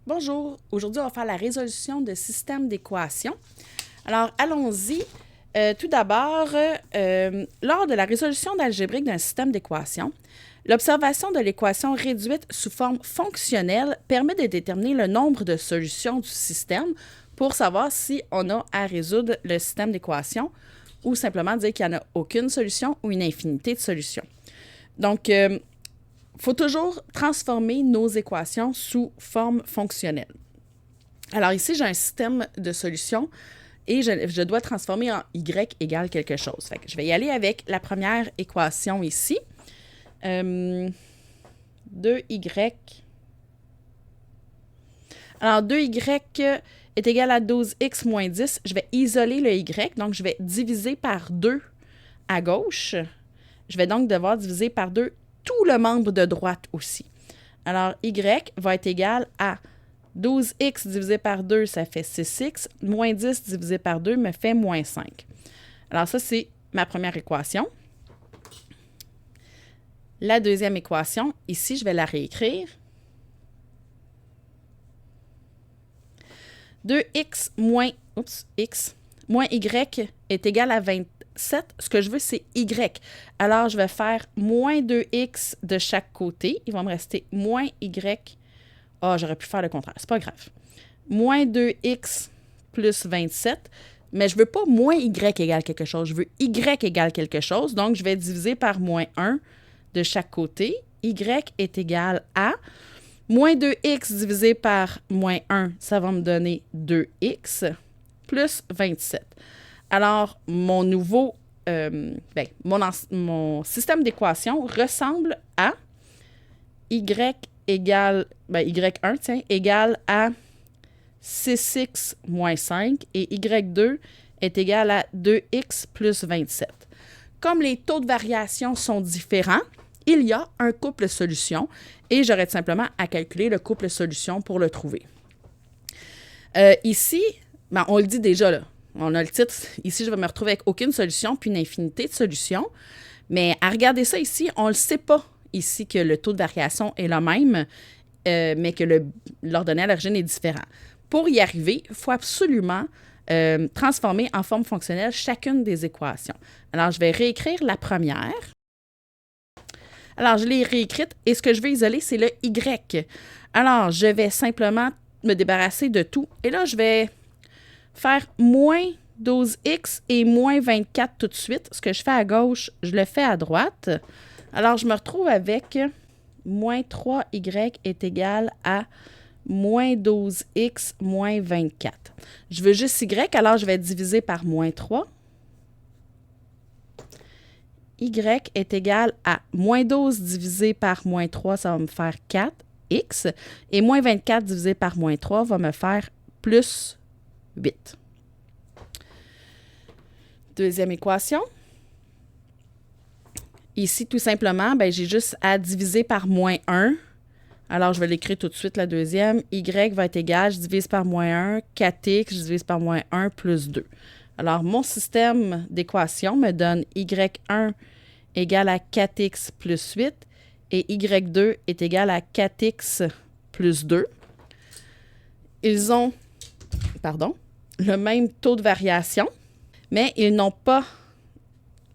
Bonjour, aujourd'hui on va faire la résolution de système d'équations. Alors allons-y. Tout d'abord, lors de la résolution d'algébrique d'un système d'équations, l'observation de l'équation réduite sous forme fonctionnelle permet de déterminer le nombre de solutions du système pour savoir si on a à résoudre le système d'équations ou simplement dire qu'il n'y en a aucune solution ou une infinité de solutions. Donc, faut toujours transformer nos équations sous forme fonctionnelle. Alors ici, j'ai un système de solutions et je dois transformer en y égale quelque chose. Fait que je vais y aller avec la première équation ici. 2y. Alors 2y est égal à 12x moins 10. Je vais isoler le y, donc je vais diviser par 2 à gauche. Je vais donc devoir diviser par 2 tout le membre de droite aussi. Alors, y va être égal à 12x divisé par 2, ça fait 6x, moins 10 divisé par 2 me fait moins 5. Alors, ça, c'est ma première équation. La deuxième équation, ici, je vais la réécrire. 2x moins, x moins y est égal à 27. Ce que je veux, c'est y. Alors, je vais faire moins 2x de chaque côté. Il va me rester moins y. Ah, j'aurais pu faire le contraire. C'est pas grave. Moins 2x plus 27. Mais je veux pas moins y égale quelque chose. Je veux y égale quelque chose. Donc, je vais diviser par moins 1 de chaque côté. Y est égal à moins 2x divisé par moins 1. Ça va me donner 2x plus 27. Alors, mon nouveau, mon système d'équation ressemble à y égale, y1, égale à 6x moins 5 et y2 est égal à 2x plus 27. Comme les taux de variation sont différents, il y a un couple solution et j'aurais simplement à calculer le couple solution pour le trouver. Ici, on le dit déjà là. On a le titre. Ici, je vais me retrouver avec aucune solution, puis une infinité de solutions. Mais à regarder ça ici, on ne le sait pas ici que le taux de variation est le même, mais que l'ordonnée à l'origine est différent. Pour y arriver, il faut absolument transformer en forme fonctionnelle chacune des équations. Alors, je vais réécrire la première. Alors, je l'ai réécrite et ce que je veux isoler, c'est le y. Alors, je vais simplement me débarrasser de tout. Et là, je vais faire moins 12x et moins 24 tout de suite. Ce que je fais à gauche, je le fais à droite. Alors, je me retrouve avec moins 3y est égal à moins 12x moins 24. Je veux juste y, alors je vais diviser par moins 3. Y est égal à moins 12 divisé par moins 3, ça va me faire 4x. Et moins 24 divisé par moins 3 va me faire plus 8. Deuxième équation. Ici, tout simplement, j'ai juste à diviser par moins 1. Alors, je vais l'écrire tout de suite, la deuxième. Y va être égal, je divise par moins 1, 4x, je divise par moins 1, plus 2. Alors, mon système d'équation me donne y1 égale à 4x plus 8 et y2 est égal à 4x plus 2. Ils ont, le même taux de variation, mais ils n'ont pas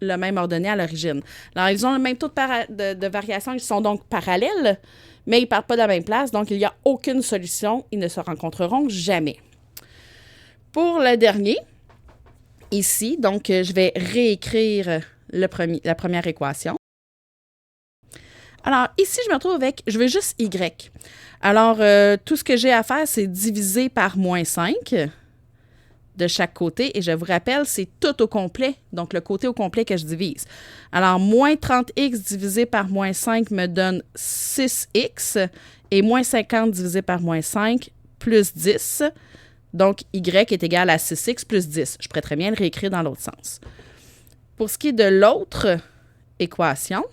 le même ordonnée à l'origine. Alors, ils ont le même taux de variation, ils sont donc parallèles, mais ils ne partent pas de la même place, donc il n'y a aucune solution, ils ne se rencontreront jamais. Pour le dernier, ici, donc, je vais réécrire la première équation. Alors, ici, je me retrouve avec, je veux juste y. Alors, tout ce que j'ai à faire, c'est diviser par moins 5 de chaque côté. Et je vous rappelle, c'est tout au complet, donc le côté au complet que je divise. Alors, moins 30x divisé par moins 5 me donne 6x et moins 50 divisé par moins 5 plus 10. Donc, y est égal à 6x plus 10. Je pourrais très bien le réécrire dans l'autre sens. Pour ce qui est de l'autre équation,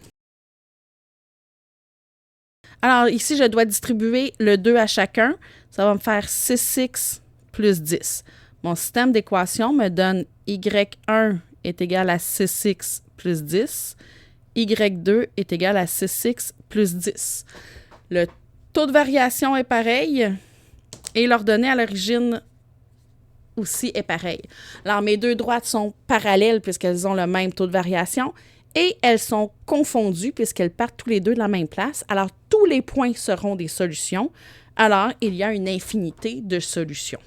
alors ici, je dois distribuer le 2 à chacun. Ça va me faire 6x plus 10. Mon système d'équation me donne y1 est égal à 6x plus 10. y2 est égal à 6x plus 10. Le taux de variation est pareil. Et l'ordonnée à l'origine aussi est pareil. Alors, mes deux droites sont parallèles puisqu'elles ont le même taux de variation et elles sont confondues puisqu'elles partent tous les deux de la même place. Alors, tous les points seront des solutions. Alors, il y a une infinité de solutions.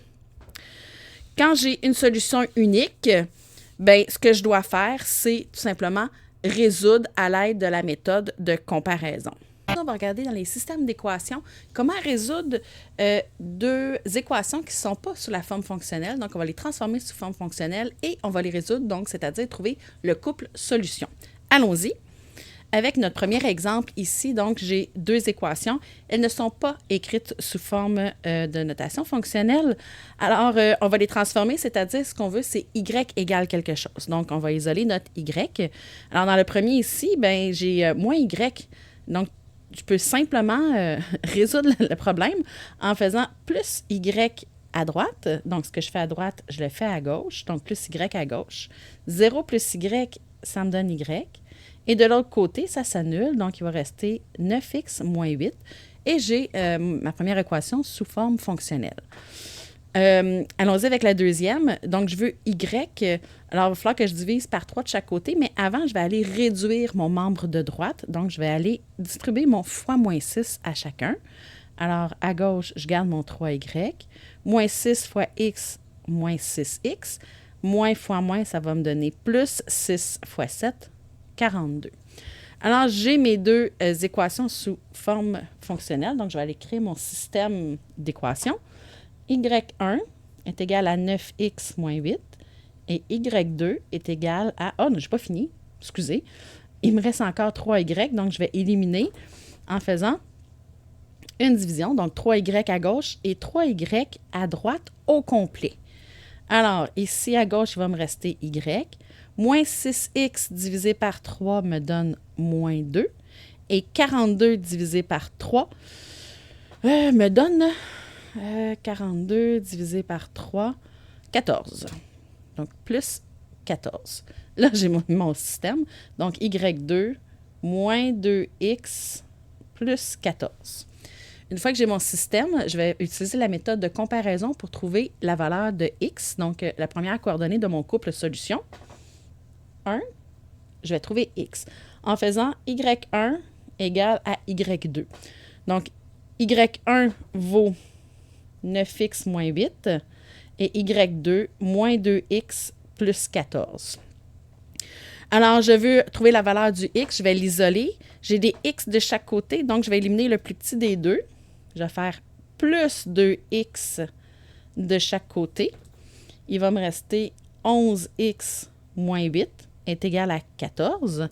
Quand j'ai une solution unique, bien, ce que je dois faire, c'est tout simplement résoudre à l'aide de la méthode de comparaison. On va regarder dans les systèmes d'équations comment résoudre deux équations qui ne sont pas sous la forme fonctionnelle. Donc, on va les transformer sous forme fonctionnelle et on va les résoudre, donc, c'est-à-dire trouver le couple solution. Allons-y. Avec notre premier exemple ici, donc, j'ai deux équations. Elles ne sont pas écrites sous forme de notation fonctionnelle. Alors, on va les transformer, c'est-à-dire ce qu'on veut, c'est y égale quelque chose. Donc, on va isoler notre y. Alors, dans le premier ici, ben j'ai moins y. Donc, je peux simplement résoudre le problème en faisant plus y à droite. Donc, ce que je fais à droite, je le fais à gauche. Donc, plus y à gauche. 0 plus y, ça me donne y. Et de l'autre côté, ça s'annule. Donc, il va rester 9x moins 8. Et j'ai ma première équation sous forme fonctionnelle. Allons-y avec la deuxième. Donc, je veux y. Alors, il va falloir que je divise par 3 de chaque côté, mais avant, je vais aller réduire mon membre de droite. Donc, je vais aller distribuer mon fois moins 6 à chacun. Alors, à gauche, je garde mon 3y. Moins 6 fois x, moins 6x. Moins fois moins, ça va me donner plus 6 fois 7, 42. Alors, j'ai mes deux équations sous forme fonctionnelle. Donc, je vais aller créer mon système d'équations. Y1 est égal à 9x moins 8 et Y2 est égal à... Oh, non, je n'ai pas fini. Excusez. Il me reste encore 3Y, donc je vais éliminer en faisant une division. Donc, 3Y à gauche et 3Y à droite au complet. Alors, ici à gauche, il va me rester Y. Moins 6x divisé par 3 me donne moins 2. Et 42 divisé par 3 me donne... 42 divisé par 3, 14. Donc, plus 14. Là, j'ai mon système. Donc, Y2 moins 2x plus 14. Une fois que j'ai mon système, je vais utiliser la méthode de comparaison pour trouver la valeur de x. Donc, la première coordonnée de mon couple solution. 1, je vais trouver x. En faisant Y1 égale à Y2. Donc, Y1 vaut 9x moins 8 et Y2 moins 2x plus 14. Alors, je veux trouver la valeur du x, je vais l'isoler. J'ai des x de chaque côté, donc je vais éliminer le plus petit des deux. Je vais faire plus 2x de chaque côté. Il va me rester 11x moins 8 est égal à 14.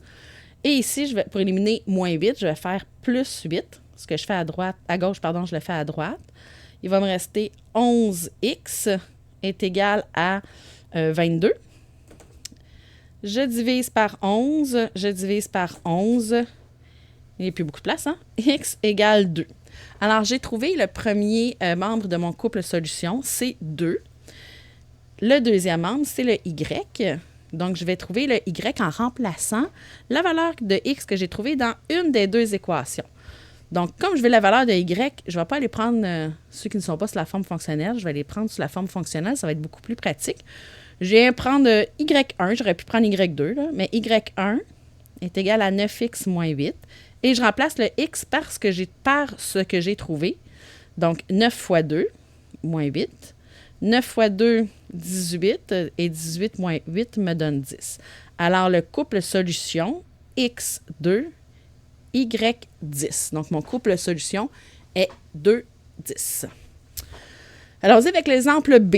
Et ici, pour éliminer moins 8, je vais faire plus 8. Ce que je fais à gauche, je le fais à droite. Il va me rester 11x est égal à 22. Je divise par 11. Je divise par 11. Il n'y a plus beaucoup de place, hein? X égale 2. Alors, j'ai trouvé le premier membre de mon couple solution, c'est 2. Le deuxième membre, c'est le Y. Donc, je vais trouver le Y en remplaçant la valeur de X que j'ai trouvée dans une des deux équations. Donc, comme je veux la valeur de Y, je ne vais pas aller prendre ceux qui ne sont pas sur la forme fonctionnelle. Je vais les prendre sous la forme fonctionnelle. Ça va être beaucoup plus pratique. Je viens prendre Y1. J'aurais pu prendre Y2, là, mais Y1 est égal à 9x moins 8. Et je remplace le X par ce que j'ai trouvé. Donc, 9 fois 2, moins 8. 9 fois 2, 18. Et 18 moins 8 me donne 10. Alors, le couple solution, X2, Y10. Donc, mon couple solution est 2, 10. Alors, avec l'exemple B.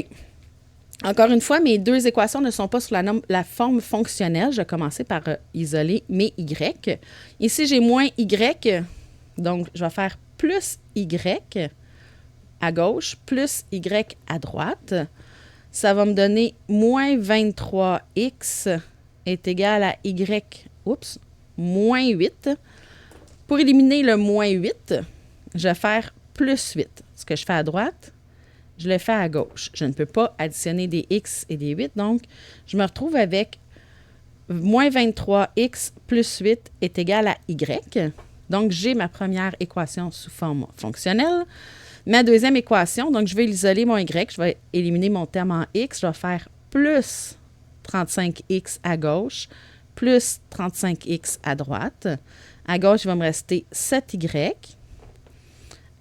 Encore une fois, mes deux équations ne sont pas sur la forme fonctionnelle. Je vais commencer par isoler mes Y. Ici, j'ai moins Y. Donc, je vais faire plus Y à gauche, plus Y à droite. Ça va me donner moins 23X est égal à Y, moins 8. Pour éliminer le moins 8, je vais faire plus 8. Ce que je fais à droite, je le fais à gauche. Je ne peux pas additionner des X et des 8, donc je me retrouve avec moins 23X plus 8 est égal à Y. Donc, j'ai ma première équation sous forme fonctionnelle. Ma deuxième équation, donc je vais isoler mon y, je vais éliminer mon terme en x, je vais faire plus 35x à gauche, plus 35x à droite. À gauche, il va me rester 7y.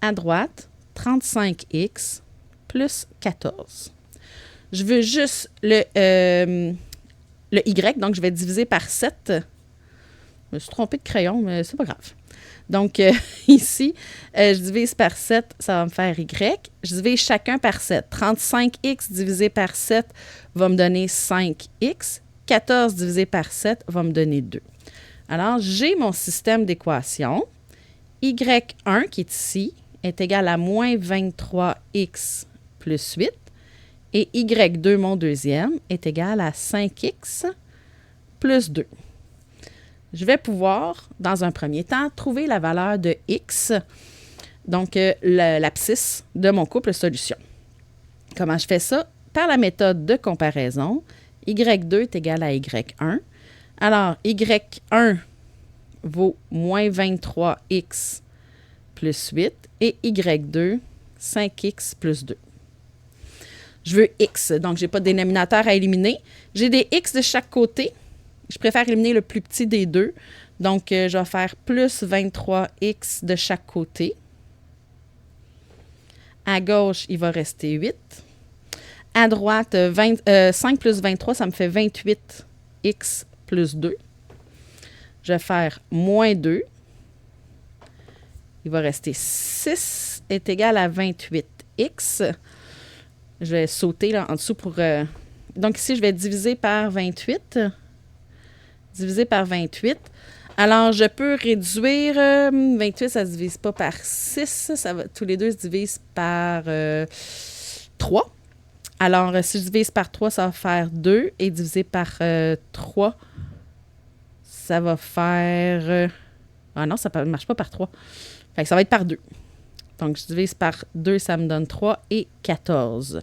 À droite, 35x plus 14. Je veux juste le y, donc je vais diviser par 7. Je me suis trompée de crayon, mais c'est pas grave. Donc, ici, je divise par 7, ça va me faire y. Je divise chacun par 7. 35x divisé par 7 va me donner 5x. 14 divisé par 7 va me donner 2. Alors, j'ai mon système d'équations. y1, qui est ici, est égal à moins 23x plus 8. Et y2, mon deuxième, est égal à 5x plus 2. Je vais pouvoir, dans un premier temps, trouver la valeur de x, donc l'abscisse de mon couple solution. Comment je fais ça? Par la méthode de comparaison, y2 est égal à y1. Alors, y1 vaut moins 23x plus 8 et y2, 5x plus 2. Je veux x, donc je n'ai pas de dénominateur à éliminer. J'ai des x de chaque côté. Je préfère éliminer le plus petit des deux. Donc, je vais faire plus 23x de chaque côté. À gauche, il va rester 8. À droite, 5 plus 23, ça me fait 28x plus 2. Je vais faire moins 2. Il va rester 6 est égal à 28x. Je vais sauter là en dessous pour... Donc ici, je vais diviser par 28. Diviser par 28. Alors, je peux réduire... 28, ça ne se divise pas par 6. Tous les deux se divisent par 3. Alors, si je divise par 3, ça va faire 2. Et diviser par 3, ça va faire... ah non, ça ne marche pas par 3. Fait que ça va être par 2. Donc, je divise par 2, ça me donne 3 et 14.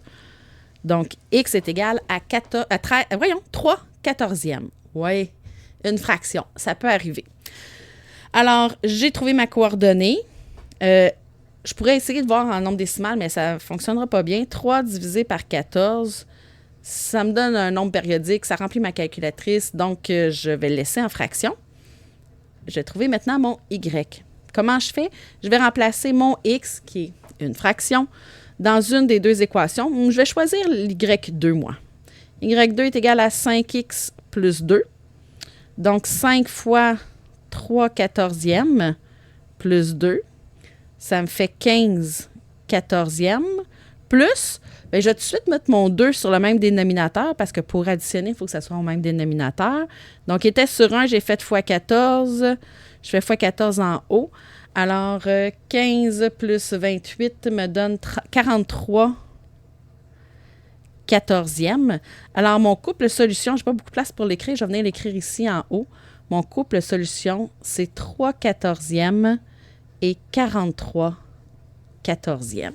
Donc, x est égal à 3 quatorzièmes. Oui, une fraction. Ça peut arriver. Alors, j'ai trouvé ma coordonnée. Je pourrais essayer de voir en nombre décimal, mais ça ne fonctionnera pas bien. 3 divisé par 14, ça me donne un nombre périodique. Ça remplit ma calculatrice. Donc, je vais le laisser en fraction. Je vais trouver maintenant mon y. Comment je fais? Je vais remplacer mon x, qui est une fraction, dans une des deux équations. Je vais choisir l'y2, moi. y2 est égal à 5x plus 2. Donc, 5 fois 3 quatorzièmes plus 2, ça me fait 15 quatorzièmes plus... Bien, je vais tout de suite mettre mon 2 sur le même dénominateur parce que pour additionner, il faut que ça soit au même dénominateur. Donc, il était sur 1, j'ai fait x 14. Je fais x 14 en haut. Alors, 15 plus 28 me donne 43 quatorzièmes. Alors, mon couple solution, je n'ai pas beaucoup de place pour l'écrire. Je vais venir l'écrire ici en haut. Mon couple solution, c'est 3 quatorzièmes et 43 quatorzièmes.